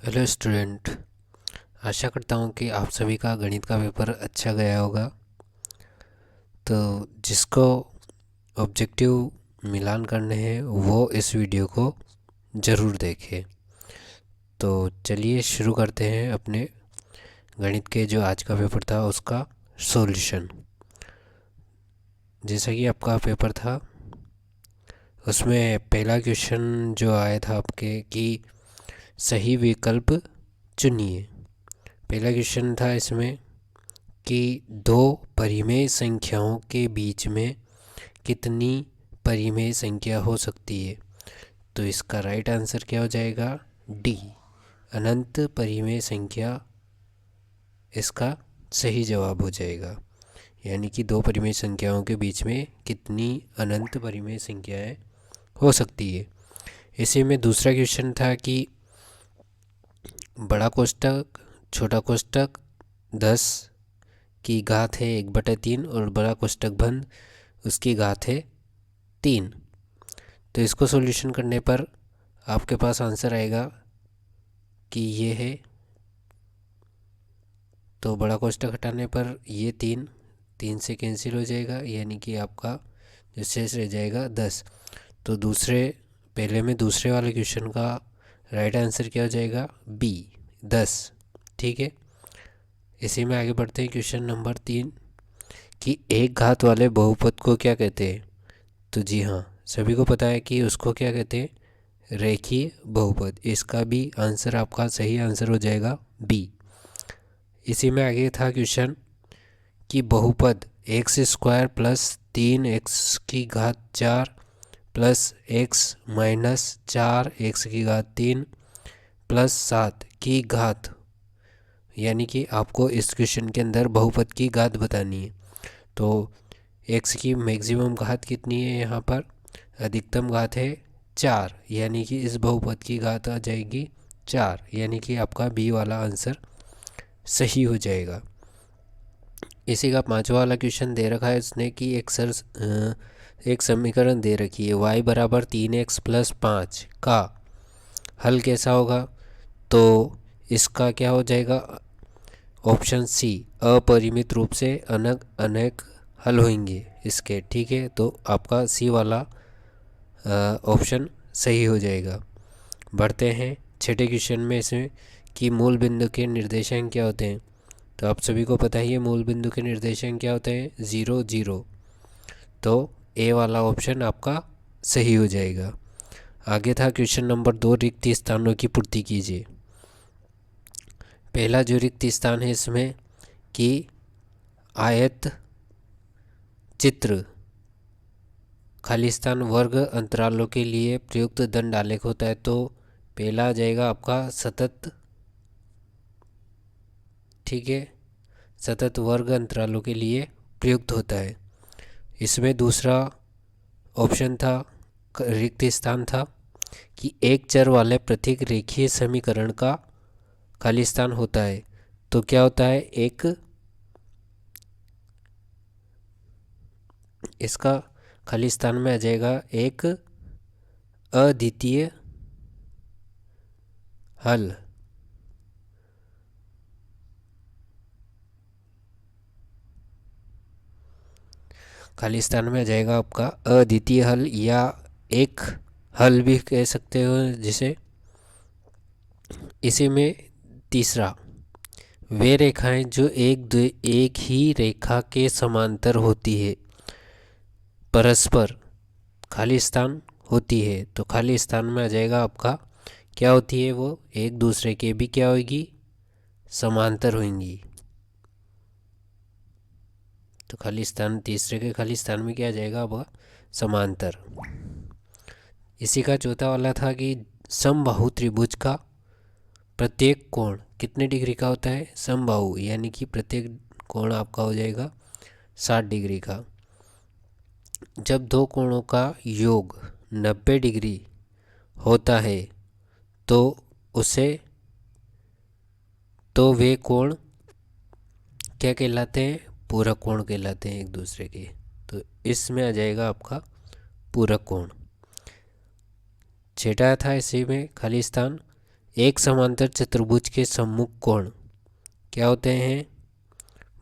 Hello student. आशा करता हूँ कि आप सभी का गणित का पेपर अच्छा गया होगा। तो जिसको ऑब्जेक्टिव मिलान करने हैं वो इस वीडियो को ज़रूर देखें। तो चलिए शुरू करते हैं अपने गणित के जो आज का पेपर था उसका सॉल्यूशन। जैसा कि आपका पेपर था उसमें पहला क्वेश्चन जो आया था आपके कि सही विकल्प चुनिए। पहला क्वेश्चन था इसमें कि दो परिमेय संख्याओं के बीच में कितनी परिमेय संख्या हो सकती है। तो इसका राइट आंसर क्या हो जाएगा? डी, अनंत परिमेय संख्या इसका सही जवाब हो जाएगा। यानी कि दो परिमेय संख्याओं के बीच में कितनी अनंत परिमेय संख्याएं हो सकती है। इसी में दूसरा क्वेश्चन था कि बड़ा कोष्ठक छोटा कोष्ठक 10 की घात है 1/3 और बड़ा कोष्ठक बंद उसकी घात है 3। तो इसको सॉल्यूशन करने पर आपके पास आंसर आएगा कि ये है। तो बड़ा कोष्ठक हटाने पर ये 3 से कैंसिल हो जाएगा, यानी कि आपका जो शेष रह जाएगा 10। तो पहले में दूसरे वाले क्वेश्चन का राइट आंसर क्या हो जाएगा? बी, 10। ठीक है। इसी में आगे बढ़ते हैं क्वेश्चन नंबर 3 कि एक घात वाले बहुपद को क्या कहते हैं। तो जी हाँ, सभी को पता है कि उसको क्या कहते हैं? रेखीय बहुपद। इसका भी आंसर आपका सही आंसर हो जाएगा बी। इसी में आगे था क्वेश्चन कि बहुपद एक्स स्क्वायर प्लस 3x की घात 4 प्लस एक्स माइनस 4x की घात 3 प्लस 7 की घात, यानी कि आपको इस क्वेश्चन के अंदर बहुपद की घात बतानी है। तो एक्स की मैक्सिमम घात कितनी है? यहाँ पर अधिकतम घात है 4, यानी कि इस बहुपद की घात आ जाएगी 4, यानी कि आपका बी वाला आंसर सही हो जाएगा। इसी का पांचवा वाला क्वेश्चन दे रखा है उसने कि एक समीकरण दे रखी है y बराबर 3x प्लस 5 का हल कैसा होगा। तो इसका क्या हो जाएगा? ऑप्शन सी, अपरिमित रूप से अनेक हल होंगे इसके। ठीक है, तो आपका सी वाला ऑप्शन सही हो जाएगा। बढ़ते हैं छठे क्वेश्चन में इसमें कि मूल बिंदु के निर्देशांक क्या होते हैं। तो आप सभी को पता ही है मूल बिंदु के निर्देशांक क्या होते हैं? 0 0। तो ए वाला ऑप्शन आपका सही हो जाएगा। आगे था क्वेश्चन नंबर 2, रिक्त स्थानों की पूर्ति कीजिए। पहला जो रिक्त स्थान है इसमें कि आयत चित्र खाली स्थान वर्ग अंतरालों के लिए प्रयुक्त दंड आलेख होता है। तो पहला आ जाएगा आपका सतत। ठीक है, सतत वर्ग अंतरालों के लिए प्रयुक्त होता है। इसमें दूसरा ऑप्शन था, रिक्त स्थान था कि एक चर वाले प्रत्येक रेखीय समीकरण का खाली स्थान होता है। तो क्या होता है? इसका खाली स्थान में आ जाएगा एक अद्वितीय हल। खाली स्थान में आ जाएगा आपका अद्वितीय हल, या एक हल भी कह सकते हो जिसे। इसी में तीसरा, वे रेखाएं जो एक ही रेखा के समांतर होती है परस्पर खाली स्थान होती है। तो खाली स्थान में आ जाएगा आपका क्या होती है? वो एक दूसरे के भी क्या होगी? समांतर होंगी। तो खाली स्थान तीसरे के खाली स्थान में क्या आ जाएगा आपका? समांतर। इसी का चौथा वाला था कि समबाहु त्रिभुज का प्रत्येक कोण कितने डिग्री का होता है? समबाहु, यानी कि प्रत्येक कोण आपका हो जाएगा 60 डिग्री का। जब दो कोणों का योग 90 डिग्री होता है तो उसे तो वे कोण क्या कहलाते हैं? पूरक कोण कहलाते हैं एक दूसरे के। तो इसमें आ जाएगा आपका पूरक कोण। छठा था इसी में खाली स्थान एक समांतर चतुर्भुज के सम्मुख कोण क्या होते हैं?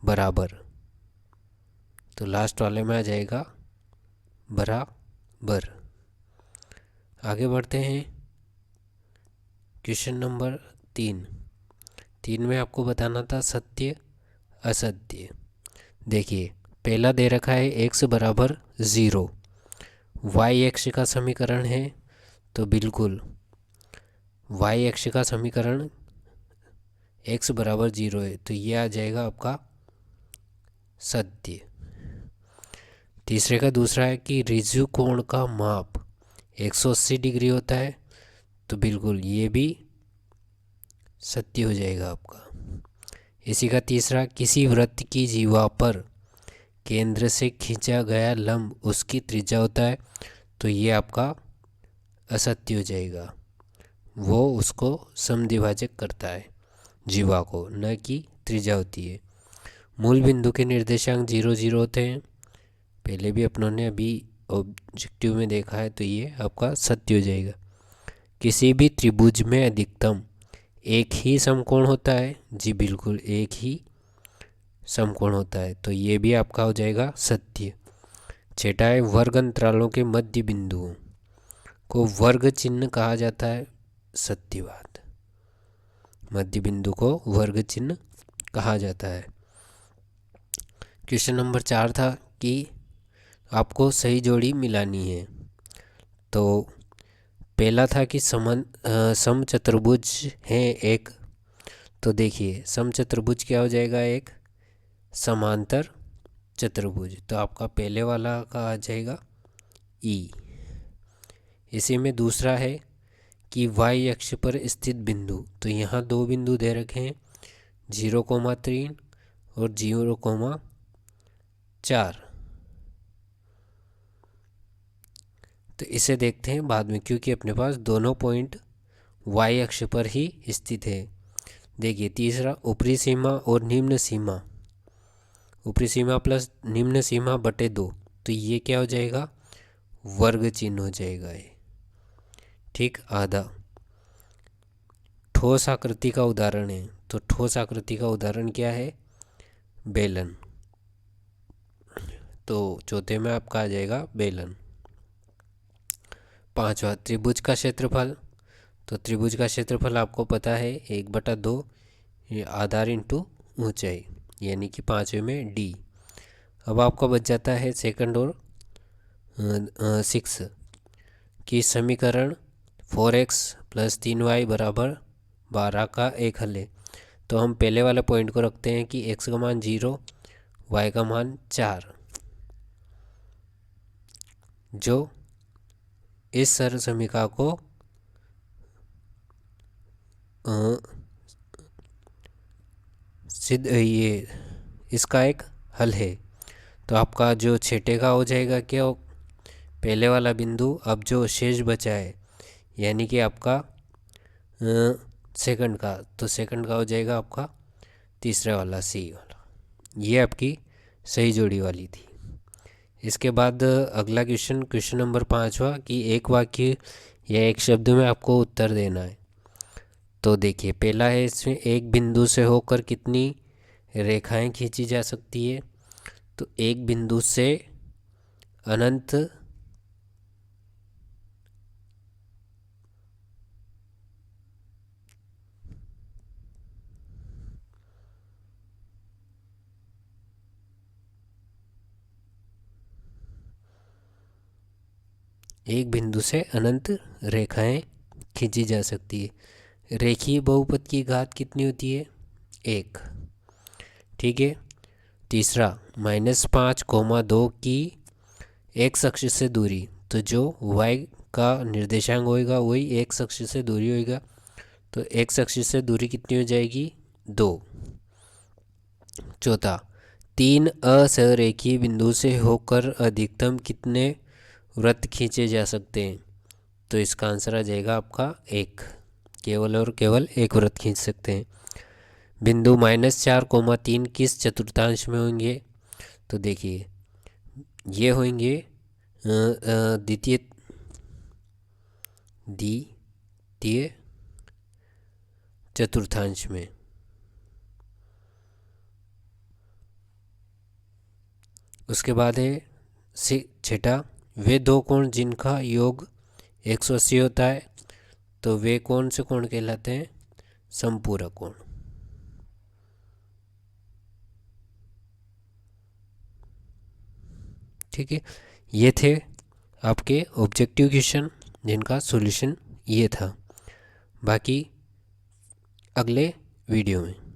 बराबर। तो लास्ट वाले में आ जाएगा बराबर। आगे बढ़ते हैं। क्वेश्चन नंबर 3 में आपको बताना था सत्य असत्य। देखिए, पहला दे रखा है x बराबर 0, y अक्ष का समीकरण है। तो बिल्कुल y अक्ष का समीकरण x बराबर 0 है, तो ये आ जाएगा आपका सत्य। तीसरे का दूसरा है कि ऋजु कोण का माप 180 डिग्री होता है। तो बिल्कुल ये भी सत्य हो जाएगा आपका। इसी का तीसरा, किसी वृत्त की जीवा पर केंद्र से खींचा गया लंब उसकी त्रिज्या होता है। तो ये आपका असत्य हो जाएगा। वो उसको समद्विभाजक करता है जीवा को, न कि त्रिज्या होती है। मूल बिंदु के निर्देशांक 0 0 होते हैं, पहले भी अपनों ने अभी ऑब्जेक्टिव में देखा है। तो ये आपका सत्य हो जाएगा। किसी भी त्रिभुज में अधिकतम एक ही समकोण होता है। जी बिल्कुल, एक ही समकोण होता है। तो ये भी आपका हो जाएगा सत्य। छठा है, वर्ग अंतरालों के मध्य बिंदुओं को वर्ग चिन्ह कहा जाता है। सत्य बात, मध्य बिंदु को वर्ग चिन्ह कहा जाता है। क्वेश्चन नंबर 4 था कि आपको सही जोड़ी मिलानी है। तो पहला था कि समचतुर्भुज है एक। तो देखिए, समचतुर्भुज क्या हो जाएगा? एक समांतर चतुर्भुज। तो आपका पहले वाला का आ जाएगा ई। इसी में दूसरा है कि y अक्ष पर स्थित बिंदु। तो यहाँ दो बिंदु दे रखे हैं, 0,3 और 0,4। तो इसे देखते हैं बाद में, क्योंकि अपने पास दोनों पॉइंट y अक्ष पर ही स्थित है। देखिए, तीसरा, ऊपरी सीमा और निम्न सीमा, ऊपरी सीमा प्लस निम्न सीमा बटे 2। तो ये क्या हो जाएगा? वर्ग चिन्ह हो जाएगा ये। ठीक, आधा। ठोस आकृति का उदाहरण है। तो ठोस आकृति का उदाहरण क्या है? बेलन। तो चौथे में आपका आ जाएगा बेलन। पांचवा, त्रिभुज का क्षेत्रफल। तो त्रिभुज का क्षेत्रफल आपको पता है 1/2 ये आधार इंटू ऊंचाई, यानी कि पाँचवें में डी। अब आपका बच जाता है सेकंड और 6 की समीकरण 4x + 3y = 12 का एक हल है। तो हम पहले वाले पॉइंट को रखते हैं कि x का मान 0, y का मान 4, जो इस सरल समीकरण को सिद्ध ये इसका एक हल है। तो आपका जो छठे का हो जाएगा क्या? पहले वाला बिंदु। अब जो शेष बचा है, यानी कि आपका सेकंड का, तो सेकंड का हो जाएगा आपका तीसरा वाला सी वाला। ये आपकी सही जोड़ी वाली थी। इसके बाद अगला क्वेश्चन नंबर 5वां कि एक वाक्य या एक शब्द में आपको उत्तर देना है। तो देखिए, पहला है, इसमें एक बिंदु से होकर कितनी रेखाएं खींची जा सकती है? तो एक बिंदु से अनंत एक बिंदु से अनंत रेखाएं खींची जा सकती है। रेखीय बहुपद की घात कितनी होती है? 1। ठीक है। तीसरा, -5,2 की x अक्ष से दूरी। तो जो y का निर्देशांक होएगा वही x अक्ष से दूरी होएगा। तो x अक्ष से दूरी कितनी हो जाएगी? 2। चौथा, 3 असरेखीय बिंदु से होकर अधिकतम कितने वृत्त खींचे जा सकते हैं? तो इसका आंसर आ जाएगा आपका 1। केवल और केवल एक वृत्त खींच सकते हैं। बिंदु -4,3 किस चतुर्थांश में होंगे? तो देखिए, ये होंगे द्वितीय चतुर्थांश में। उसके बाद है छठा, वे दो कोण जिनका योग 180 होता है, तो वे कौन से कोण कहलाते हैं? समपूरक कोण। ठीक है, ये थे आपके ऑब्जेक्टिव क्वेश्चन जिनका सॉल्यूशन ये था। बाकी अगले वीडियो में।